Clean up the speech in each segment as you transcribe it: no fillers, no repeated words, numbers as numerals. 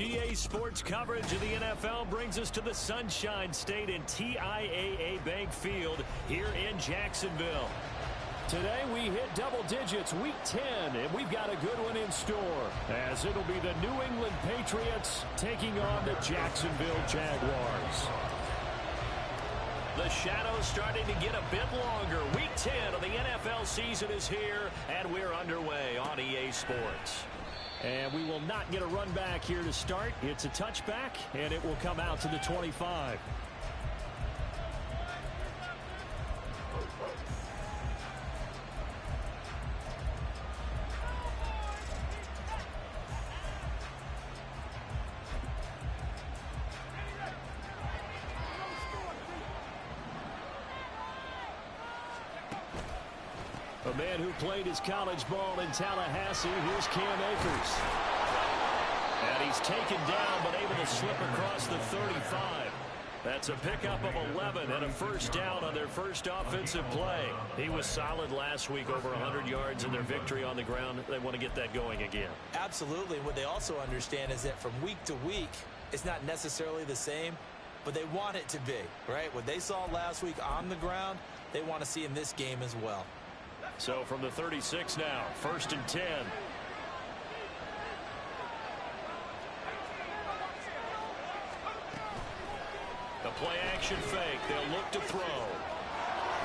EA Sports coverage of the NFL brings us to the Sunshine State and TIAA Bank Field here in Jacksonville. Today we hit double digits, week 10, and we've got a good one in store, as it'll be the New England Patriots taking on the Jacksonville Jaguars. The shadow's starting to get a bit longer. Week 10 of the NFL season is here, and we're underway on EA Sports. And we will not get a run back here to start. It's a touchback, and it will come out to the 25. A man who played his college ball in Tallahassee, here's Cam Akers. And he's taken down, but able to slip across the 35. That's a pickup of 11 and a first down on their first offensive play. He was solid last week, over 100 yards in their victory on the ground. They want to get that going again. Absolutely. What they also understand is that from week to week, it's not necessarily the same, but they want it to be, right? What they saw last week on the ground, they want to see in this game as well. So from the 36 now, 1st and 10. The play action fake. They'll look to throw.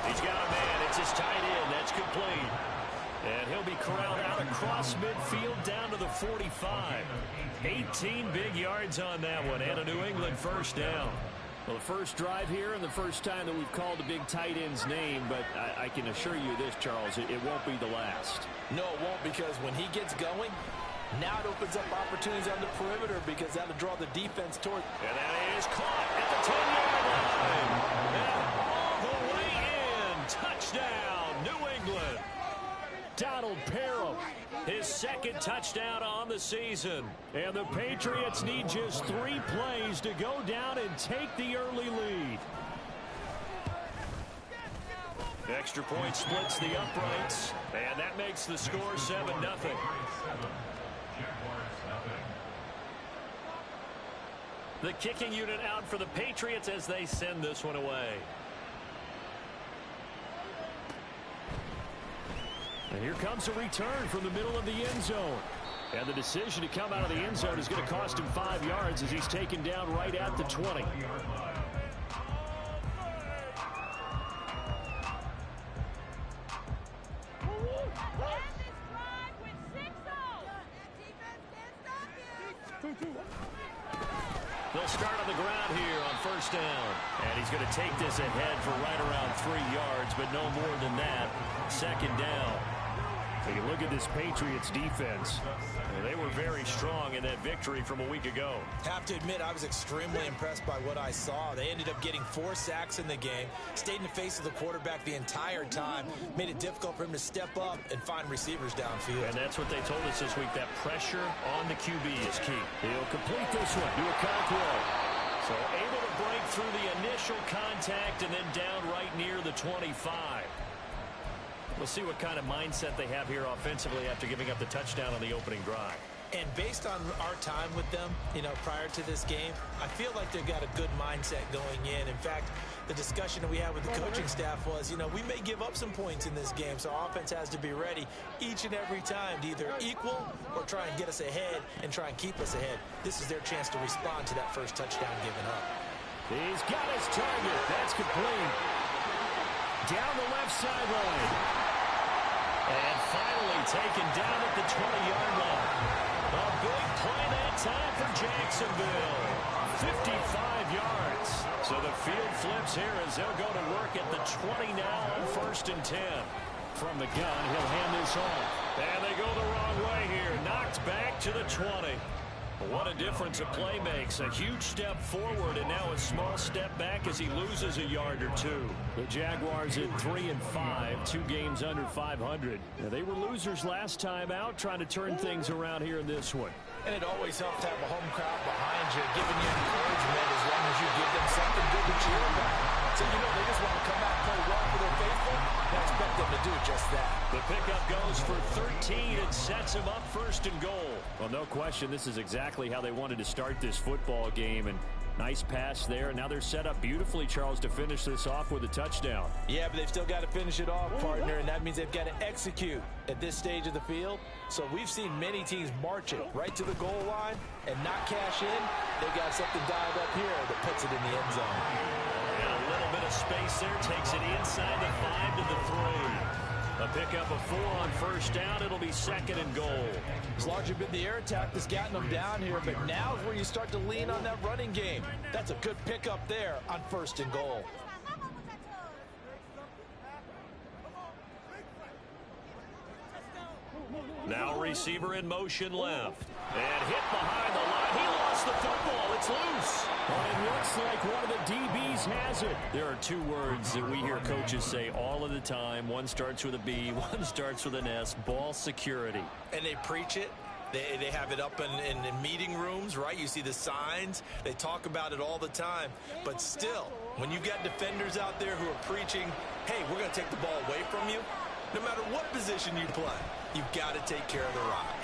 He's got a man. It's his tight end. That's complete. And he'll be corralled out across midfield down to the 45. 18 big yards on that one, and a New England first down. Well, the first drive here and the first time that we've called the big tight end's name, but I can assure you this, Charles, it won't be the last. No, it won't, because when he gets going, now it opens up opportunities on the perimeter, because that'll draw the defense toward. And that is caught at the 10-yard line. And all the way in. Touchdown, New England. Donald Parham, his second touchdown on the season. And the Patriots need just 3 plays to go down and take the early lead. Extra point splits the uprights, and that makes the score 7-0. The kicking unit out for the Patriots as they send this one away. And here comes a return from the middle of the end zone. And the decision to come out of the end zone is going to cost him 5 yards as he's taken down right at the 20. They'll start on the ground here on first down. And he's going to take this ahead for right around 3 yards, but no more than that. Second down. You look at this Patriots defense. They were very strong in that victory from a week ago. Have to admit, I was extremely impressed by what I saw. They ended up getting 4 sacks in the game, stayed in the face of the quarterback the entire time, made it difficult for him to step up and find receivers downfield. And that's what they told us this week, that pressure on the QB is key. He'll complete this one to Okonkwo. So able to break through the initial contact and then down right near the 25. We'll see what kind of mindset they have here offensively after giving up the touchdown on the opening drive. And based on our time with them, prior to this game, I feel like they've got a good mindset going in. In fact, the discussion that we had with the coaching staff was, we may give up some points in this game, so our offense has to be ready each and every time to either equal or try and get us ahead and try and keep us ahead. This is their chance to respond to that first touchdown given up. He's got his target. That's complete. Down the left sideline. And finally taken down at the 20-yard line. A big play that time for Jacksonville. 55 yards. So the field flips here as they'll go to work at the 20 now on 1st and 10. From the gun, he'll hand this off. And they go the wrong way here. Knocked back to the 20. What a difference a play makes. A huge step forward and now a small step back as he loses a yard or 2. The Jaguars at 3-5, 2 games under 500. Now, they were losers last time out, trying to turn things around here in this one. And it always helps to have a home crowd behind you, giving you encouragement as long as you give them something good to cheer about. So, they just want to come out and play well for their faithful. I expect them to do just that. The pickup goes for 13 and sets him up first and goal. Well, no question, this is exactly how they wanted to start this football game. And nice pass there. Now they're set up beautifully, Charles, to finish this off with a touchdown. Yeah, but they've still got to finish it off, partner, and that means they've got to execute at this stage of the field. So we've seen many teams march it right to the goal line and not cash in. They've got something dialed up here that puts it in the end zone. And a little bit of space there takes it inside the 5 to the 3. A pickup of 4 on first down. It'll be second and goal. It's largely been the air attack that's gotten them down here, but now is where you start to lean on that running game. That's a good pickup there on first and goal. Now receiver in motion left. And hit behind the line. He lost the football. It's loose. Well, it looks like one of the DBs has it. There are two words that we hear coaches say all of the time. One starts with a B, one starts with an S. Ball security. And they preach it. They have it up in meeting rooms, right? You see the signs. They talk about it all the time. But still, when you've got defenders out there who are preaching, hey, we're going to take the ball away from you, no matter what position you play, you've got to take care of the rock.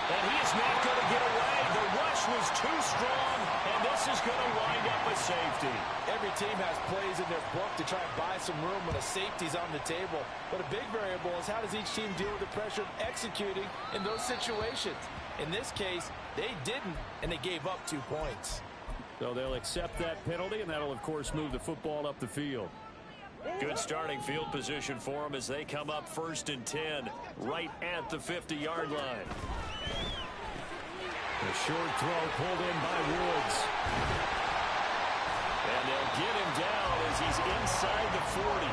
And he is not going to get away. The rush was too strong, and this is going to wind up a safety. Every team has plays in their book to try and buy some room when a safety's on the table. But a big variable is how does each team deal with the pressure of executing in those situations. In this case, they didn't, and they gave up 2 points. So they'll accept that penalty, and that'll, of course, move the football up the field. Good starting field position for them as they come up first and 10, right at the 50-yard line. A short throw pulled in by Woods. And they'll get him down as he's inside the 40.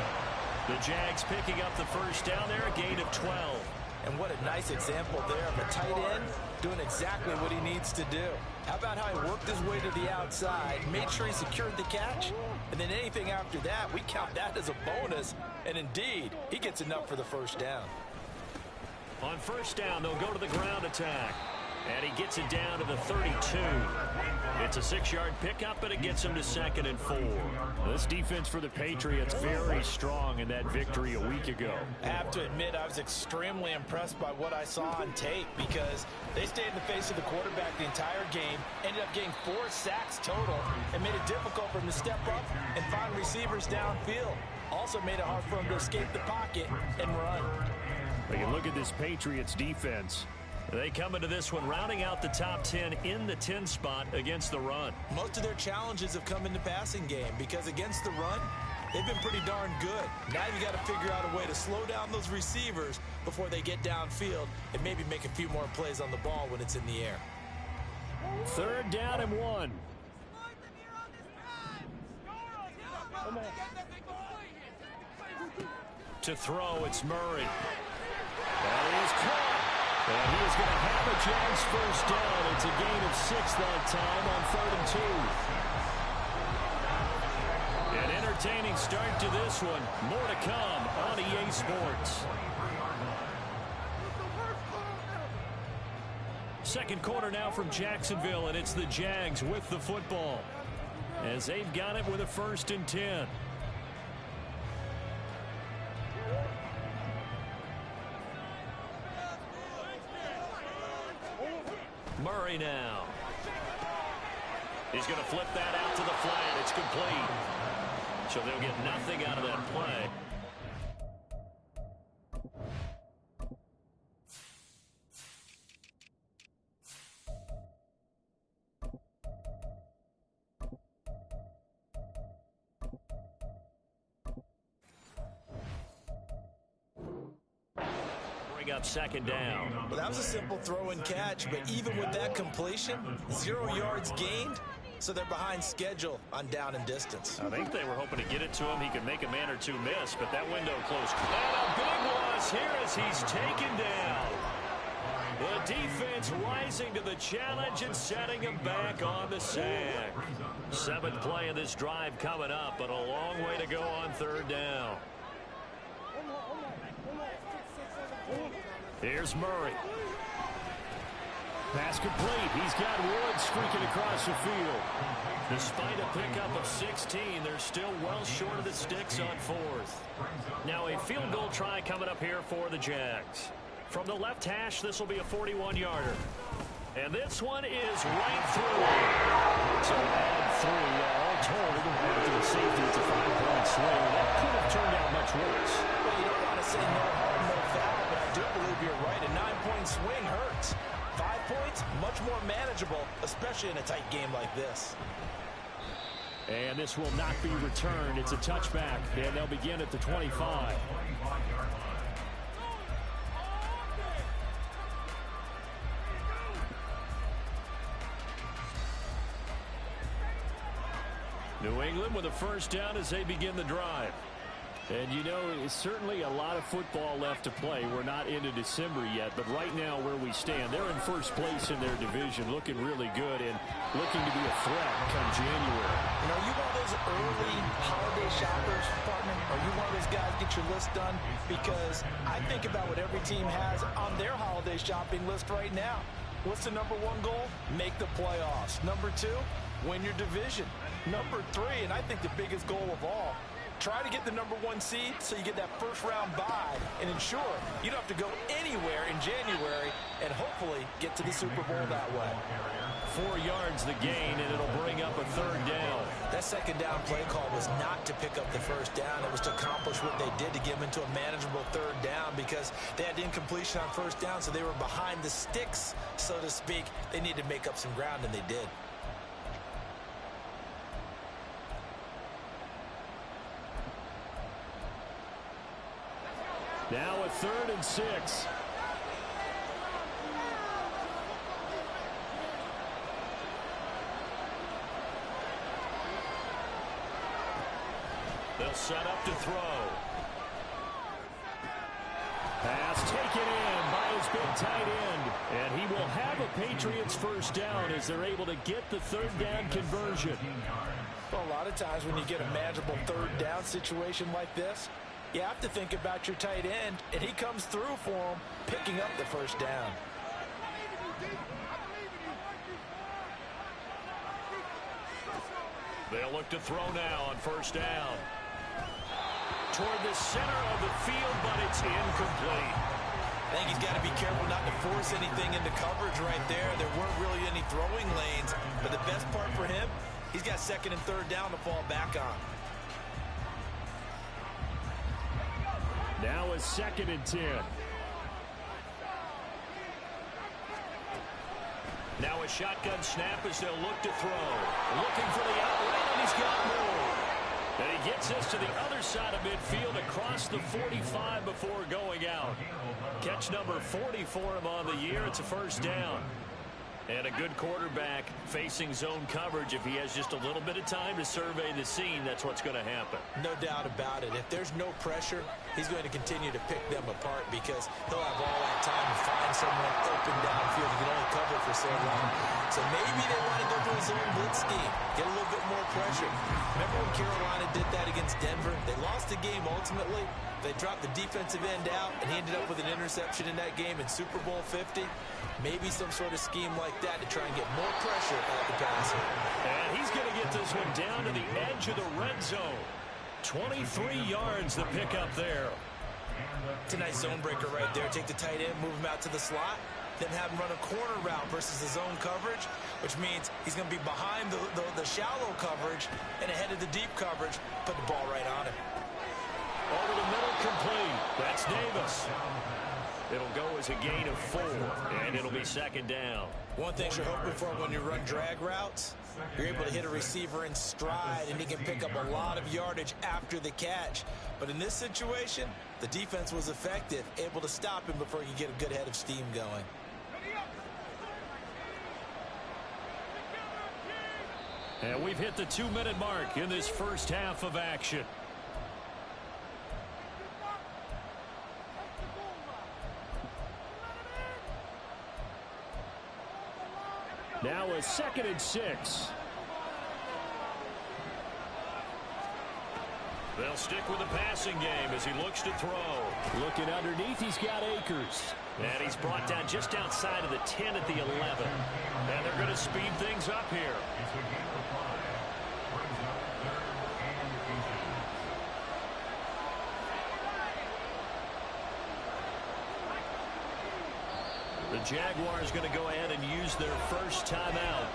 The Jags picking up the first down there, a gain of 12. And what a nice example there of a tight end doing exactly what he needs to do. How about how he worked his way to the outside, made sure he secured the catch, and then anything after that, we count that as a bonus. And indeed, he gets enough for the first down. On first down, they'll go to the ground attack. And he gets it down to the 32. It's a 6-yard pickup, but it gets him to second and 4. This defense for the Patriots very strong in that victory a week ago. I have to admit, I was extremely impressed by what I saw on tape because they stayed in the face of the quarterback the entire game, ended up getting 4 sacks total, and made it difficult for him to step up and find receivers downfield. Also made it hard for him to escape the pocket and run. But you look at this Patriots defense. They come into this one rounding out the top 10 in the 10 spot against the run. Most of their challenges have come in the passing game because against the run, they've been pretty darn good. Now you got to figure out a way to slow down those receivers before they get downfield and maybe make a few more plays on the ball when it's in the air. Third down and 1. To throw, it's Murray. That is caught. And he is going to have a Jags first down. It's a gain of 6 that time on 3rd and 2. An entertaining start to this one. More to come on EA Sports. Second quarter now from Jacksonville, and it's the Jags with the football as they've got it with a 1st and 10. Murray now. He's going to flip that out to the flat. It's complete. So they'll get nothing out of that play. Up 2nd down. Well, that was a simple throw and catch, but even with that completion, 0 yards gained, so they're behind schedule on down and distance. I think they were hoping to get it to him. He could make a man or two miss, but that window closed. And a big loss here as he's taken down. The defense rising to the challenge and setting him back on the sack. 7th play of this drive coming up, but a long way to go on 3rd down. Here's Murray. Pass complete. He's got Woods streaking across the field. Despite a pickup of 16, they're still well short of the sticks on 4th. Now a field goal try coming up here for the Jags. From the left hash, this will be a 41-yarder. And this one is right through. So add 3, all told. After the safety, it's a 5-point swing. That could have turned out much worse. Well, you don't want to say no harm, no foul, but I do believe you're right. A 9-point swing hurts. 5 points, much more manageable, especially in a tight game like this. And this will not be returned. It's a touchback, and they'll begin at the 25. New England with a first down as they begin the drive. And, you know, it's certainly a lot of football left to play. We're not into December yet, but right now where we stand, they're in first place in their division, looking really good and looking to be a threat come January. You know, you one of those early holiday shoppers, partner? Are you one of those guys get your list done? Because I think about what every team has on their holiday shopping list right now. What's the number 1 goal? Make the playoffs. Number 2, win your division. Number 3, and I think the biggest goal of all, try to get the number 1 seed so you get that first-round bye and ensure you don't have to go anywhere in January and hopefully get to the Super Bowl that way. 4 yards the gain, and it'll bring up a 3rd down. That second down play call was not to pick up the first down. It was to accomplish what they did to get them into a manageable 3rd down because they had incompletion on first down, so they were behind the sticks, so to speak. They needed to make up some ground, and they did. Now a 3rd and 6. They'll set up to throw. Pass taken in by his big tight end. And he will have a Patriots first down as they're able to get the 3rd down conversion. Well, a lot of times when you get a manageable 3rd down situation like this, you have to think about your tight end, and he comes through for him, picking up the first down. They'll look to throw now on first down. Toward the center of the field, but it's incomplete. I think he's got to be careful not to force anything into coverage right there. There weren't really any throwing lanes, but the best part for him, he's got 2nd and 3rd down to fall back on. Now a 2nd and 10. Now a shotgun snap as they'll look to throw. Looking for the outlet, and he's got more. And he gets us to the other side of midfield across the 45 before going out. Catch number 40 for him on the year. It's a first down. And a good quarterback facing zone coverage. If he has just a little bit of time to survey the scene, that's what's going to happen. No doubt about it. If there's no pressure, he's going to continue to pick them apart because he'll have all that time to find someone open downfield. He can only cover for so long. So maybe they want to go to a zone blitz scheme, get a little bit more pressure. Remember when Carolina did that against Denver? They lost the game ultimately. They dropped the defensive end out, and he ended up with an interception in that game in Super Bowl 50. Maybe some sort of scheme like that to try and get more pressure at the passer. And he's going to get this one down to the edge of the red zone. 23 yards the pickup there. It's a nice zone breaker right there. Take the tight end, move him out to the slot, then have him run a corner route versus the zone coverage, which means he's going to be behind the shallow coverage and ahead of the deep coverage. Put the ball right on him. Over the middle, complete. That's Davis. It'll go as a gain of 4, and it'll be 2nd down. One thing you're hoping for when you run drag routes, you're able to hit a receiver in stride, and he can pick up a lot of yardage after the catch. But in this situation, the defense was effective, able to stop him before he could get a good head of steam going. And we've hit the 2-minute mark in this first half of action. Now a 2nd and 6. They'll stick with the passing game as he looks to throw. Looking underneath, he's got Akers. And he's brought down just outside of the 10 at the 11. And they're going to speed things up here. Jaguars going to go ahead and use their first timeout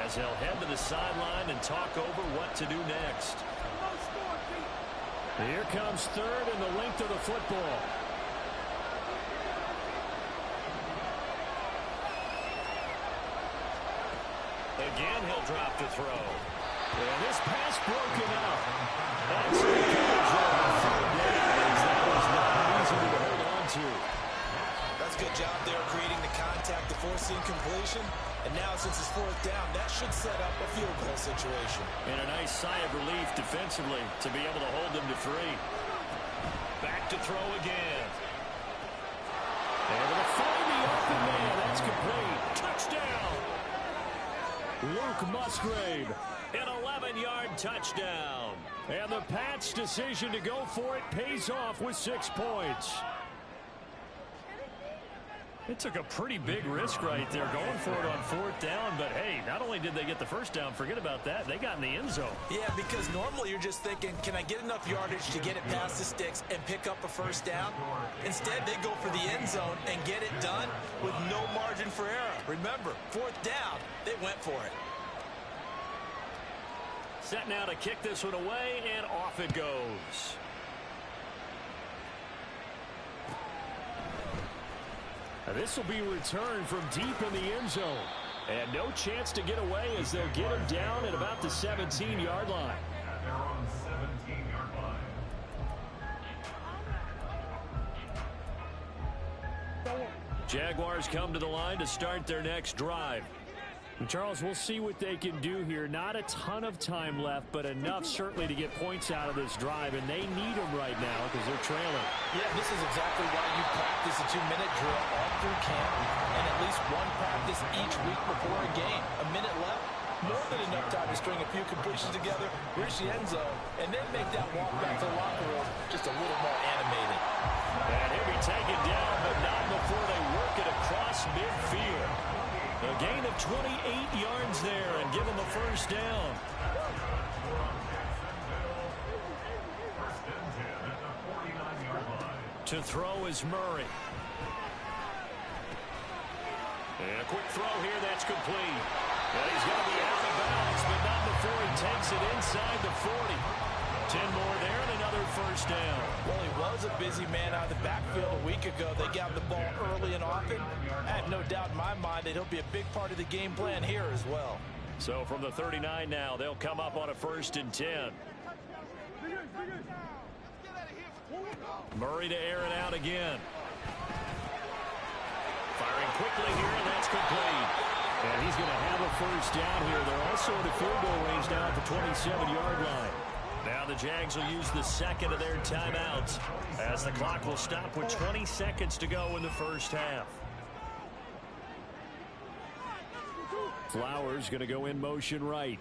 as they'll head to the sideline and talk over what to do next. Here comes third and the length of the football. Again, he'll drop to throw. And this pass broken up. That's a that was not easy to hold on to. That's a good job there creating the contact to force the incompletion. And now since it's fourth down, that should set up a field goal situation. And a nice sigh of relief defensively to be able to hold them to 3. Back to throw again. Able to find the open man. That's complete. Touchdown. Luke Musgrave. An 11-yard touchdown. And the Pats' decision to go for it pays off with 6 points. It took a pretty big risk right there going for it on fourth down. But, hey, not only did they get the first down, forget about that, they got in the end zone. Yeah, because normally you're just thinking, can I get enough yardage to get it past the sticks and pick up a first down? Instead, they go for the end zone and get it done with no margin for error. Remember, fourth down, they went for it. Set now to kick this one away, and off it goes. This will be returned from deep in the end zone. And no chance to get away as they'll get him down at about the 17-yard line. They're on the 17-yard line. Jaguars come to the line to start their next drive. And Charles, we'll see what they can do here. Not a ton of time left, but enough certainly to get points out of this drive, and they need them right now because they're trailing. Yeah, this is exactly why you practice a 2-minute drill all through camp and at least one practice each week before a game. A minute left, more than enough time to string a few completions together, reach the end zone, and then make that walk back to the locker room just a little more animated. And he'll be taken down, but not before they work it across midfield. A gain of 28 yards there and give them a first down. To throw is Murray. And a quick throw here, that's complete. And he's going to be out of bounds, but not before he takes it inside the 40. 10 more there and another first down. Well, he was a busy man out of the backfield a week ago. They got the ball early and often. I have no doubt in my mind that he'll be a big part of the game plan here as well. So from the 39 now, they'll come up on a 1st and 10. Murray to air it out again. Firing quickly here, and that's complete. And he's going to have a first down here. They're also in the field goal range now at the 27-yard line. Now the Jags will use the second of their timeouts as the clock will stop with 20 seconds to go in the first half. Flowers going to go in motion right.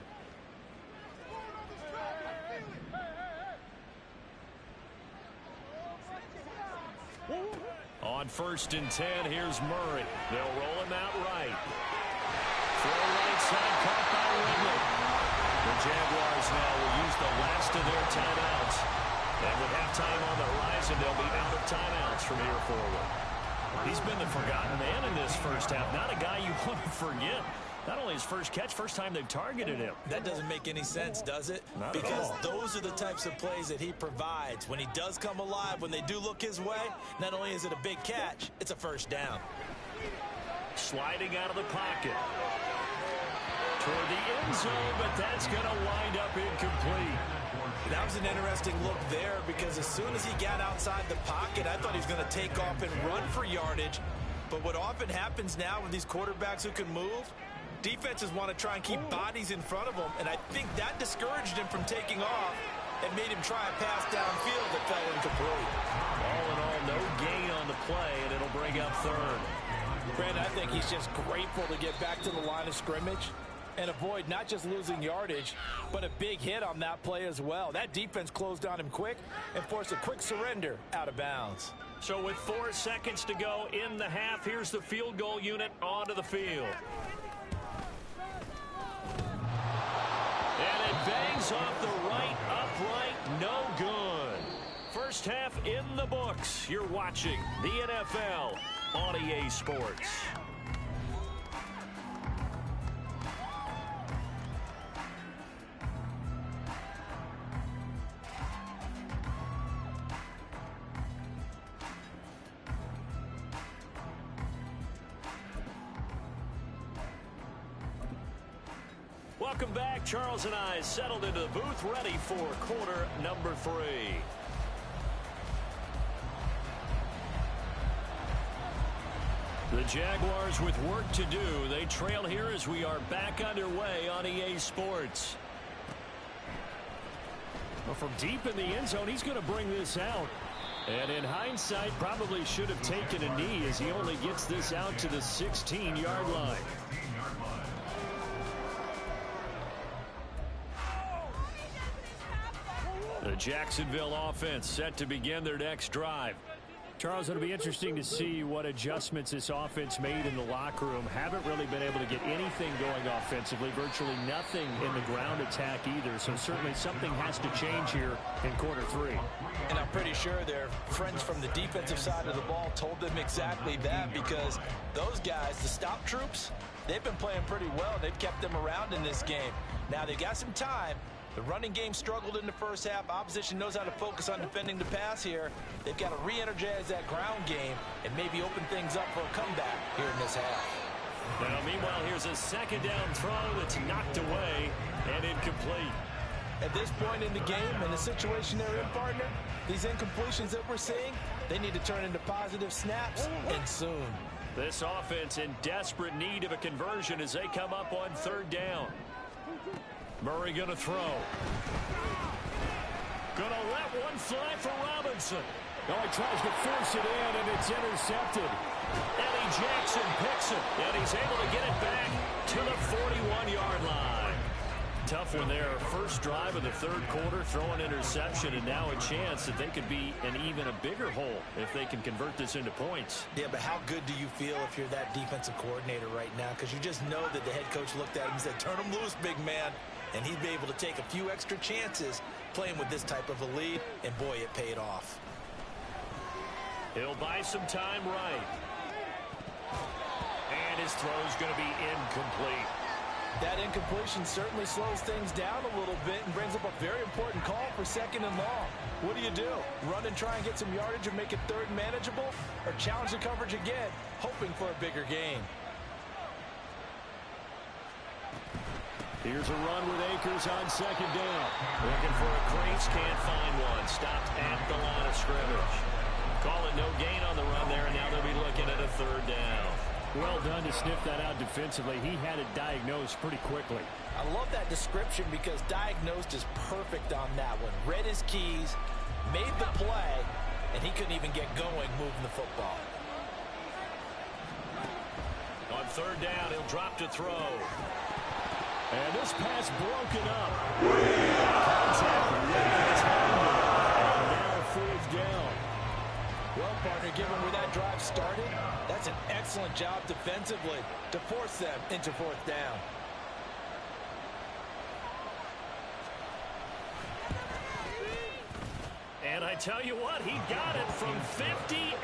On 1st and 10, here's Murray. They'll roll him out right. Throw right side, caught by Ridley. The Jaguars now will use the last of their timeouts. And with halftime on the horizon, they'll be out of timeouts from here forward. He's been the forgotten man in this first half. Not a guy you want to forget. Not only his first catch, first time they've targeted him. That doesn't make any sense, does it? Not at because all. those are the types of plays that he provides. When he does come alive, when they do look his way, not only is it a big catch, it's a first down. Sliding out of the pocket. Toward the end zone, but that's going to wind up incomplete. That was an interesting look there because as soon as he got outside the pocket, I thought he was going to take off and run for yardage. But what often happens now with these quarterbacks who can move, defenses want to try and keep bodies in front of them, and I think that discouraged him from taking off and made him try a pass downfield that fell incomplete. All in all, no gain on the play, and it'll bring up third. Brandon, I think he's just grateful to get back to the line of scrimmage and avoid not just losing yardage, but a big hit on that play as well. That defense closed on him quick and forced a quick surrender out of bounds. So with 4 seconds to go in the half, here's the field goal unit onto the field. And it bangs off the right upright, no good. First half in the books. You're watching the NFL on EA Sports. Welcome back. Charles and I settled into the booth, ready for quarter number 3. The Jaguars with work to do. They trail here as we are back underway on EA Sports. Well, from deep in the end zone, he's going to bring this out. And in hindsight, probably should have taken a knee as he only gets this out to the 16-yard line. The Jacksonville offense set to begin their next drive. Charles, it'll be interesting to see what adjustments this offense made in the locker room. Haven't really been able to get anything going offensively, virtually nothing in the ground attack either. So certainly something has to change here in quarter 3. And I'm pretty sure their friends from the defensive side of the ball told them exactly that, because those guys, the stop troops, they've been playing pretty well. They've kept them around in this game. Now they've got some time. The running game struggled in the first half. Opposition knows how to focus on defending the pass here. They've got to re-energize that ground game and maybe open things up for a comeback here in this half. Now, meanwhile, here's a second down throw that's knocked away and incomplete. At this point in the game and the situation they're in, partner, these incompletions that we're seeing, they need to turn into positive snaps, and soon. This offense in desperate need of a conversion as they come up on third down. Murray going to throw. Going to let one fly for Robinson. Oh, he tries to force it in, and it's intercepted. Eddie Jackson picks it, and he's able to get it back to the 41-yard line. Tough one there. First drive of the third quarter, throw an interception, and now a chance that they could be in even a bigger hole if they can convert this into points. Yeah, but how good do you feel if you're that defensive coordinator right now? Because you just know that the head coach looked at him and said, turn him loose, big man. And he'd be able to take a few extra chances playing with this type of a lead, and boy, it paid off. He'll buy some time right. And his throw's going to be incomplete. That incompletion certainly slows things down a little bit and brings up a very important call for second and long. What do? Run and try and get some yardage and make it third and manageable? Or challenge the coverage again, hoping for a bigger gain? Here's a run with Akers on second down. Looking for a crease, can't find one. Stopped at the line of scrimmage. Call it no gain on the run there, and now they'll be looking at a third down. Well done to sniff that out defensively. He had it diagnosed pretty quickly. I love that description because diagnosed is perfect on that one. Read his keys, made the play, and he couldn't even get going moving the football. On third down, he'll drop to throw. And this pass broken up. Contact and now fourth down. Well, partner, given where that drive started, that's an excellent job defensively to force them into fourth down. And I tell you what, he got it from 58.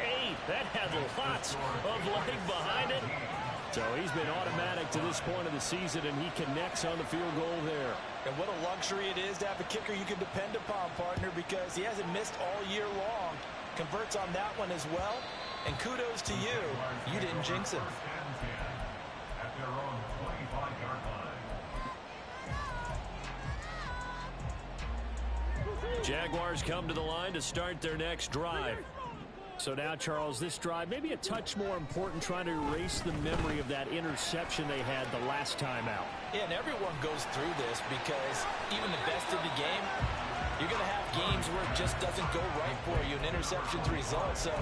That had lots of leg behind it. So he's been automatic to this point of the season, and he connects on the field goal there. And what a luxury it is to have a kicker you can depend upon, partner, because he hasn't missed all year long. Converts on that one as well. And kudos to you. You didn't jinx him. At their own 25-yard line. Jaguars come to the line to start their next drive. So now, Charles, this drive maybe a touch more important, trying to erase the memory of that interception they had the last time out. Yeah, and everyone goes through this because even the best of the game, you're going to have games where it just doesn't go right for you, and interceptions result. So,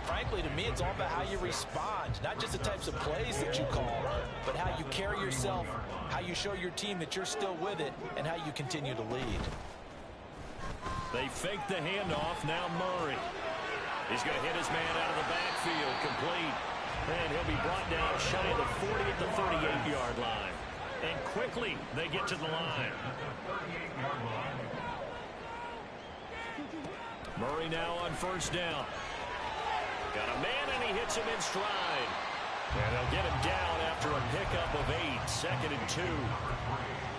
frankly, to me, it's all about how you respond, not just the types of plays that you call, but how you carry yourself, how you show your team that you're still with it, and how you continue to lead. They fake the handoff. Now Murray. He's going to hit his man out of the backfield, complete. And he'll be brought down shy of the 40 at the 38-yard line. And quickly, they get to the line. Murray now on first down. Got a man, and he hits him in stride. And they'll get him down after a pickup of 8, 2nd and 2.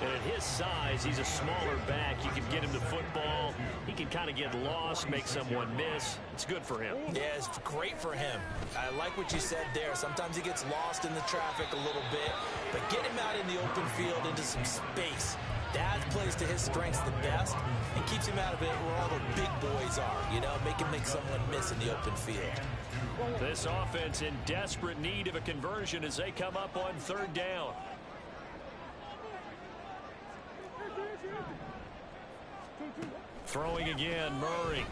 And at his size, he's a smaller back. You can get him the football. He can kind of get lost, make someone miss. It's good for him. Yeah, it's great for him. I like what you said there. Sometimes he gets lost in the traffic a little bit, but get him out in the open field into some space. That plays to his strengths the best and keeps him out of it where all the big boys are, you know, make him make someone miss in the open field. This offense in desperate need of a conversion as they come up on 3rd down. Throwing again, Murray.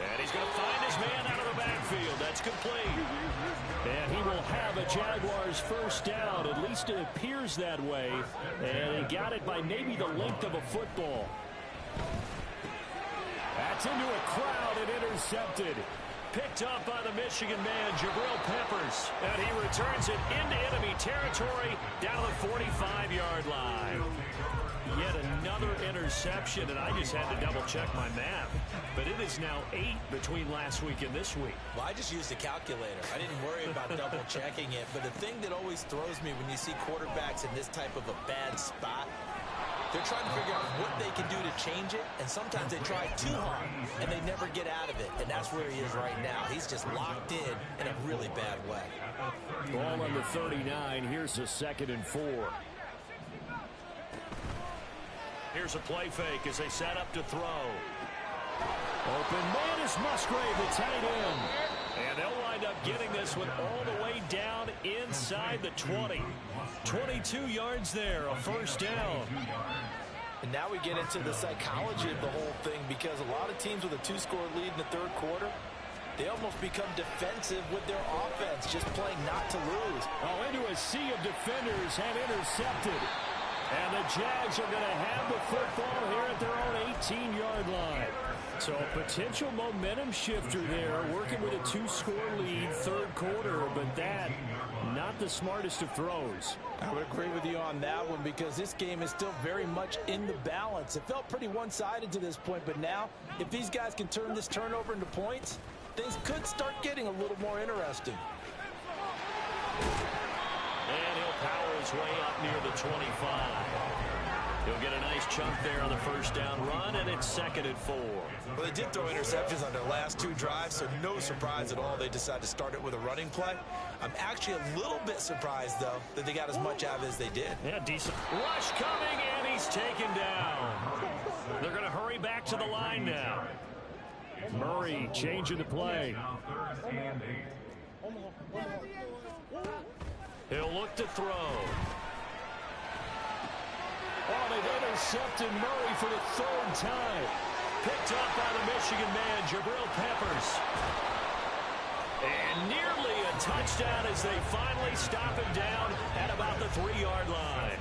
And he's going to find his man out of the backfield. That's complete. And he will have a Jaguars first down. At least it appears that way. And he got it by maybe the length of a football. That's into a crowd and intercepted. Picked up by the Michigan man, Jabril Peppers. And he returns it into enemy territory down to the 45-yard line. Yet another interception, and I just had to double-check my math. But it is now 8 between last week and this week. Well, I just used a calculator. I didn't worry about double-checking it. But the thing that always throws me when you see quarterbacks in this type of a bad spot, they're trying to figure out what they can do to change it, and sometimes they try too hard, and they never get out of it. And that's where he is right now. He's just locked in a really bad way. Ball on the 39. Here's a 2nd and 4. Here's a play fake as they set up to throw. Open man is Musgrave, the tight end. And they'll wind up getting this one all the way down inside the 20. 22 yards there, a first down. And now we get into the psychology of the whole thing, because a lot of teams with a 2-score lead in the 3rd quarter, they almost become defensive with their offense, just playing not to lose. Oh, into a sea of defenders and intercepted. And the Jags are going to have the football here at their own 18-yard line. So a potential momentum shifter there, working with a 2-score lead, 3rd quarter, but that, not the smartest of throws. I would agree with you on that one, because this game is still very much in the balance. It felt pretty one-sided to this point, but now, if these guys can turn this turnover into points, things could start getting a little more interesting. And he'll power his way up near the 25. He'll get a nice chunk there on the first down run, and it's 2nd and 4. Well, they did throw interceptions on their last 2 drives, so no surprise at all they decided to start it with a running play. I'm actually a little bit surprised, though, that they got as much out of it as they did. Yeah, decent. Rush coming, and he's taken down. They're going to hurry back to the line now. Murray changing the play. He'll look to throw. Oh, they've intercepted Murray for the 3rd time. Picked up by the Michigan man, Jabril Peppers. And nearly a touchdown as they finally stop him down at about the 3-yard line.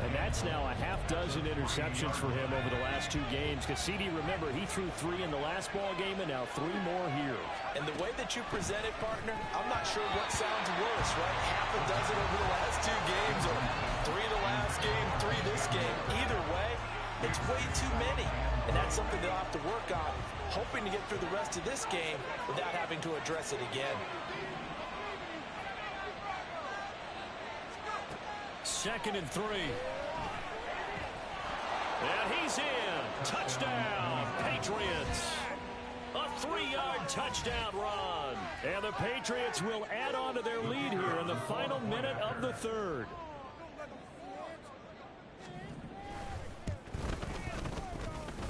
And that's now a half-dozen interceptions for him over the last 2 games. Cassidy, remember, he threw 3 in the last ball game and now 3 more here. And the way that you present it, partner, I'm not sure what sounds worse, right? Half a dozen over the last 2 games, or 3 the last game, 3 this game. Either way, it's way too many. And that's something they'll have to work on, hoping to get through the rest of this game without having to address it again. 2nd and 3. And he's in. Touchdown, Patriots. A 3-yard touchdown run. And the Patriots will add on to their lead here in the final minute of the 3rd.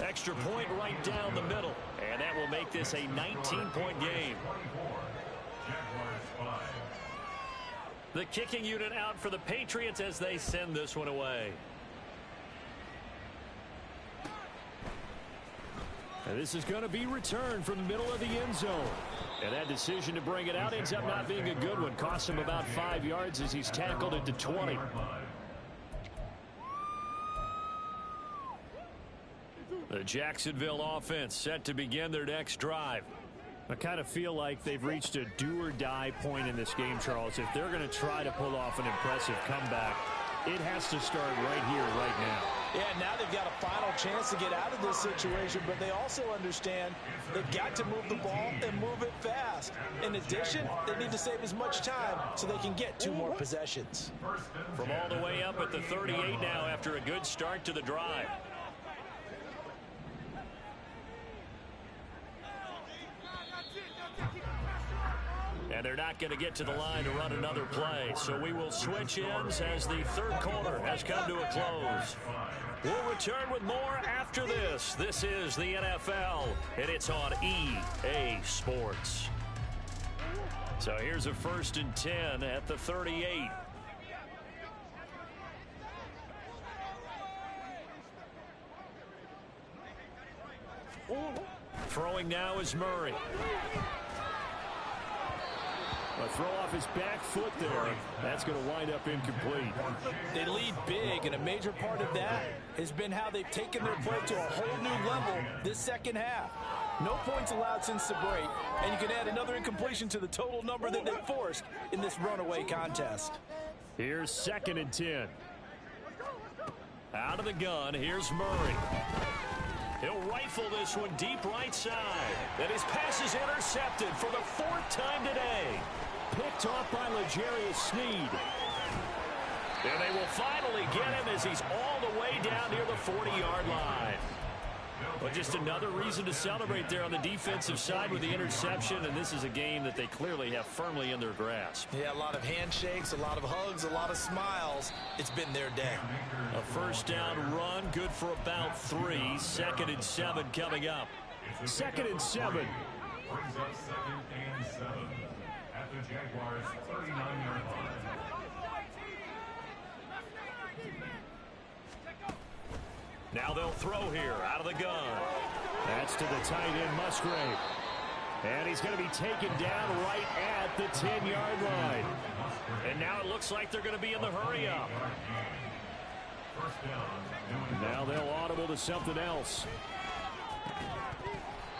Extra point right down the middle. And that will make this a 19-point game. The kicking unit out for the Patriots as they send this one away. And this is going to be returned from the middle of the end zone. And that decision to bring it out ends up not being a good one. Costs him about 5 yards as he's tackled at the 20. The Jacksonville offense set to begin their next drive. I kind of feel like they've reached a do-or-die point in this game, Charles. If they're going to try to pull off an impressive comeback, it has to start right here, right now. Yeah, now they've got a final chance to get out of this situation, but they also understand they've got to move the ball and move it fast. In addition, they need to save as much time so they can get 2 more possessions. From all the way up at the 38 now after a good start to the drive. And they're not going to get to the line to run another play. So we will switch ends as the third quarter has come to a close. We'll return with more after this. This is the NFL, and it's on EA Sports. So here's a 1st and 10 at the 38. Throwing now is Murray. A throw off his back foot there. That's going to wind up incomplete. They lead big, and a major part of that has been how they've taken their play to a whole new level this second half. No points allowed since the break, and you can add another incompletion to the total number that they forced in this runaway contest. Here's 2nd and 10. Out of the gun, here's Murray. He'll rifle this one deep right side. And his pass is intercepted for the 4th time today. Picked off by L'Jarius Sneed. And they will finally get him as he's all the way down near the 40-yard line. But just another reason to celebrate there on the defensive side with the interception, and this is a game that they clearly have firmly in their grasp. Yeah, a lot of handshakes, a lot of hugs, a lot of smiles. It's been their day. A 1st down run, good for about 3. 2nd and 7 coming up. 2nd and 7. Brings up 2nd and 7 at the Jaguars' 39-yard line. Now they'll throw here out of the gun. That's to the tight end, Musgrave. And he's going to be taken down right at the 10-yard line. And now it looks like they're going to be in the hurry-up. Now they'll audible to something else.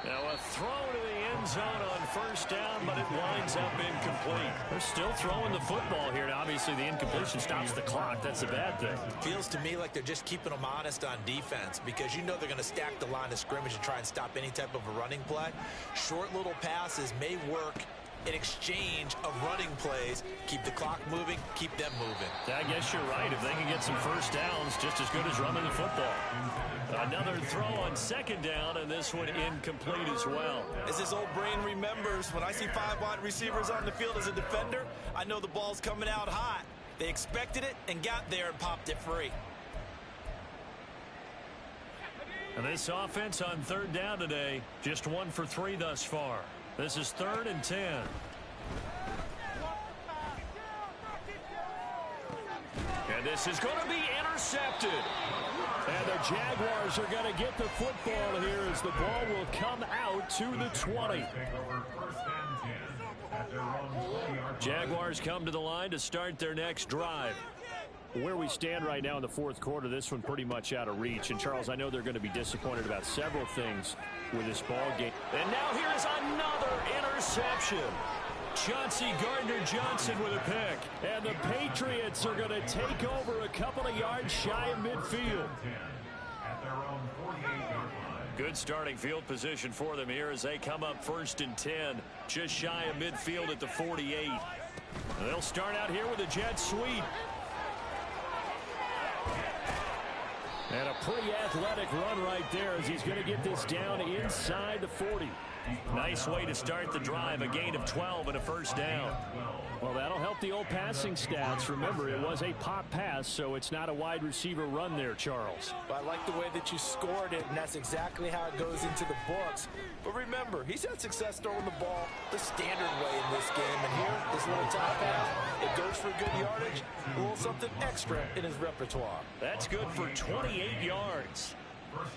Now a throw to the end zone on 1st down, but it winds up incomplete. They're still throwing the football here. Now, obviously, the incompletion stops the clock. That's a bad thing. Feels to me like they're just keeping them honest on defense because you know they're going to stack the line of scrimmage and try and stop any type of a running play. Short little passes may work in exchange of running plays. Keep the clock moving, keep them moving. I guess you're right. If they can get some 1st downs, just as good as running the football. Another throw on 2nd down, and this one incomplete as well. As this old brain remembers, when I see 5 wide receivers on the field as a defender, I know the ball's coming out hot. They expected it and got there and popped it free. And this offense on 3rd down today, just 1 for 3 thus far. This is 3rd and 10. And this is going to be intercepted. And the Jaguars are going to get the football here as the ball will come out to the 20. Jaguars come to the line to start their next drive. Where we stand right now in the 4th quarter, this one pretty much out of reach. And, Charles, I know they're going to be disappointed about several things with this ball game. And now here's another interception. Chauncey Gardner-Johnson with a pick. And the Patriots are going to take over a couple of yards shy of midfield. Good starting field position for them here as they come up 1st and 10. Just shy of midfield at the 48. They'll start out here with a jet sweep. And a pretty athletic run right there as he's going to get this down inside the 40. Nice way to start the drive, a gain of 12 and a 1st down. Well, that'll help the old passing stats. Remember, it was a pop pass, so it's not a wide receiver run there, Charles. But I like the way that you scored it, and that's exactly how it goes into the books. But remember, he's had success throwing the ball the standard way in this game. And here, this little top pass, it goes for good yardage, a little something extra in his repertoire. That's good for 28 yards.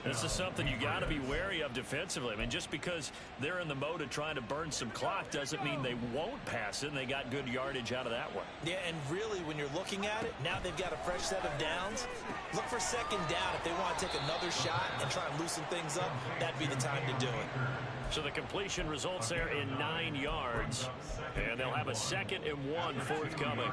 This is something you got to be wary of defensively. I mean, just because they're in the mode of trying to burn some clock doesn't mean they won't pass it, and they got good yardage out of that one. Yeah, and really, when you're looking at it, now they've got a fresh set of downs. Look for 2nd down. If they want to take another shot and try and loosen things up, that'd be the time to do it. So the completion results there in 9 yards, and they'll have a 2nd and 1 forthcoming.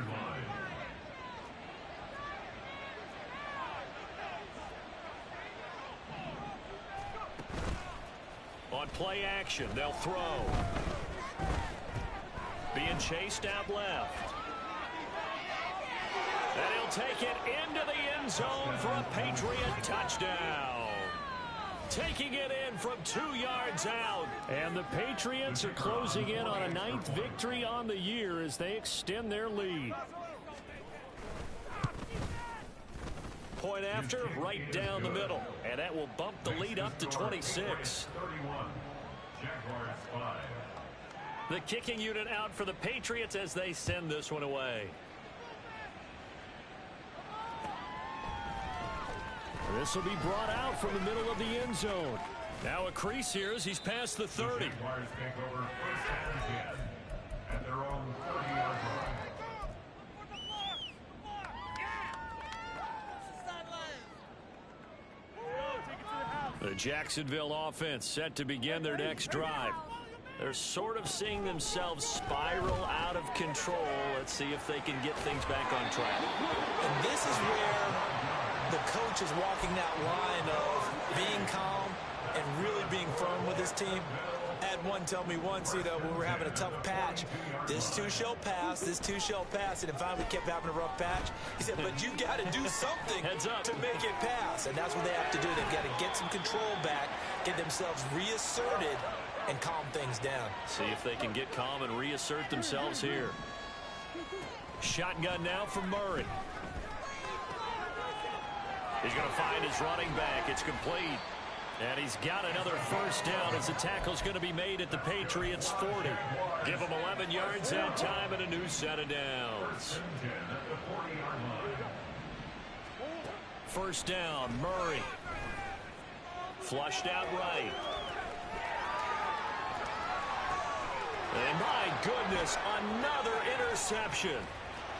play action. They'll throw. Being chased out left. And he'll take it into the end zone for a Patriot touchdown. Taking it in from 2 yards out. And the Patriots are closing in on a 9th victory on the year as they extend their lead. Point after, right down the middle. And that will bump the lead up to 26. 31. Jaguars 5. The kicking unit out for the Patriots as they send this one away. This will be brought out from the middle of the end zone. Now a crease here as he's past the 30. Jaguars take over first and 10 at their own 30-yard line. The Jacksonville offense set to begin their next drive. They're sort of seeing themselves spiral out of control. Let's see if they can get things back on track. And this is where the coach is walking that line of being calm and really being firm with his team. I had one tell me once, when we were having a tough patch, this too shall pass, this too shall pass. And finally we kept having a rough patch. He said, but you got to do something to make it pass. And that's what they have to do. They've got to get some control back, get themselves reasserted, and calm things down. See if they can get calm and reassert themselves here. Shotgun now from Murray. He's going to find his running back. It's complete. And he's got another first down as the tackle's going to be made at the Patriots' 40. Give him 11 yards that time and a new set of downs. First down, Murray. Flushed out right. And my goodness, another interception.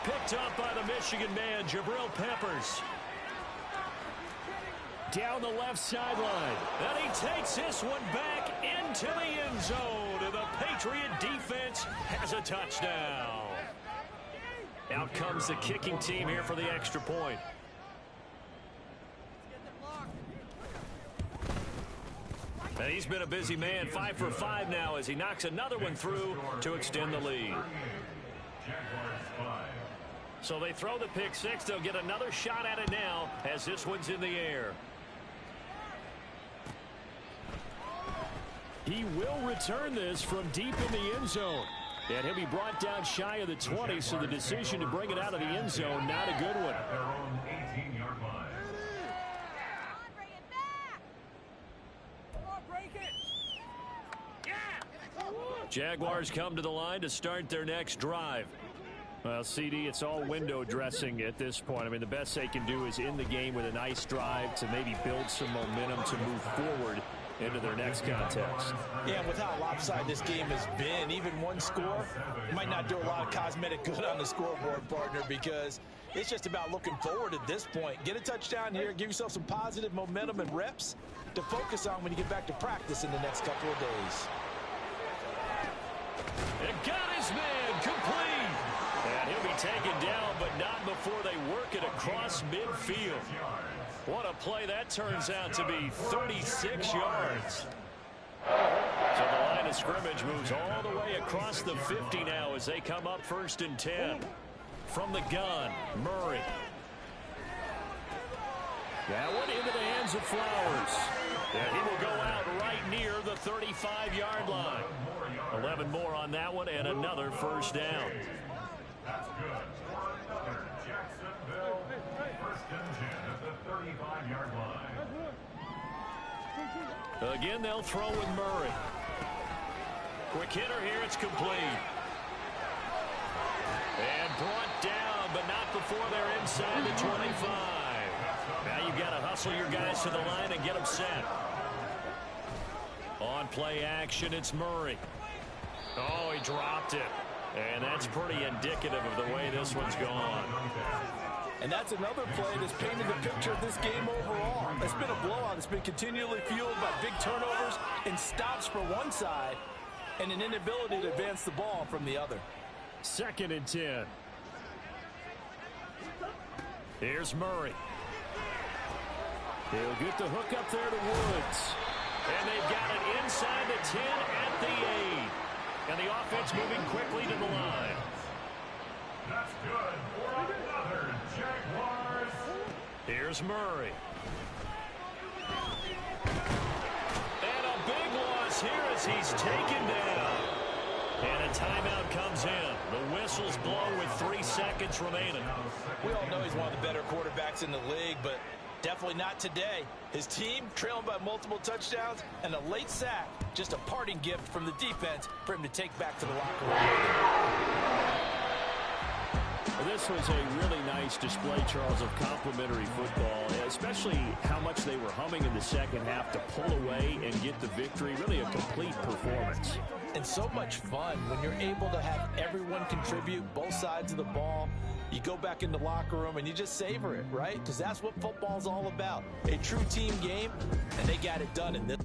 Picked up by the Michigan man, Jabril Peppers. Down the left sideline. And he takes this one back into the end zone. And the Patriot defense has a touchdown. Out comes the kicking team here for the extra point. And he's been a busy man, 5 for 5 now as he knocks another one through to extend the lead. So they throw the pick six. They'll get another shot at it now as this one's in the air. He will return this from deep in the end zone. And he'll be brought down shy of the 20, so the decision to bring it out of the end zone, not a good one. Their own 18-yard line. Jaguars come to the line to start their next drive. Well, CD, it's all window dressing at this point. I mean, the best they can do is end the game with a nice drive to maybe build some momentum to move forward into their next contest. Yeah, and with how lopsided this game has been, even one score might not do a lot of cosmetic good on the scoreboard, partner, because it's just about looking forward at this point. Get a touchdown here, give yourself some positive momentum and reps to focus on when you get back to practice in the next couple of days. And got his man complete. And he'll be taken down, but not before they work it across midfield. What a play that turns out to be, 36 yards. So the line of scrimmage moves all the way across the 50 now as they come up 1st and 10. From the gun, Murray. That one into the hands of Flowers. And he will go out right near the 35-yard line. 11 more on that one and another first down. That's good. For another Jacksonville. 1st and 10 at the 35-yard line. Again, they'll throw with Murray. Quick hitter here, it's complete. And brought down, but not before they're inside the 25. Now you've got to hustle your guys to the line and get them set. On play action, it's Murray. Oh, he dropped it. And that's pretty indicative of the way this one's gone. And that's another play that's painted the picture of this game overall. It's been a blowout. It's been continually fueled by big turnovers and stops for one side and an inability to advance the ball from the other. 2nd and 10. Here's Murray. He'll get the hook up there to Woods. And they've got it inside the 10 at the 8. And the offense moving quickly to the line. That's good for another Jaguars. Here's Murray. And a big loss here as he's taken down. And a timeout comes in. The whistle's blown with 3 seconds remaining. We all know he's one of the better quarterbacks in the league, but definitely not today. His team trailing by multiple touchdowns and a late sack. Just a parting gift from the defense for him to take back to the locker room. This was a really nice display, Charles, of complimentary football, especially how much they were humming in the second half to pull away and get the victory. Really a complete performance. And so much fun when you're able to have everyone contribute, both sides of the ball. You go back in the locker room and you just savor it, right? Because that's what football's all about. A true team game, and they got it done in this.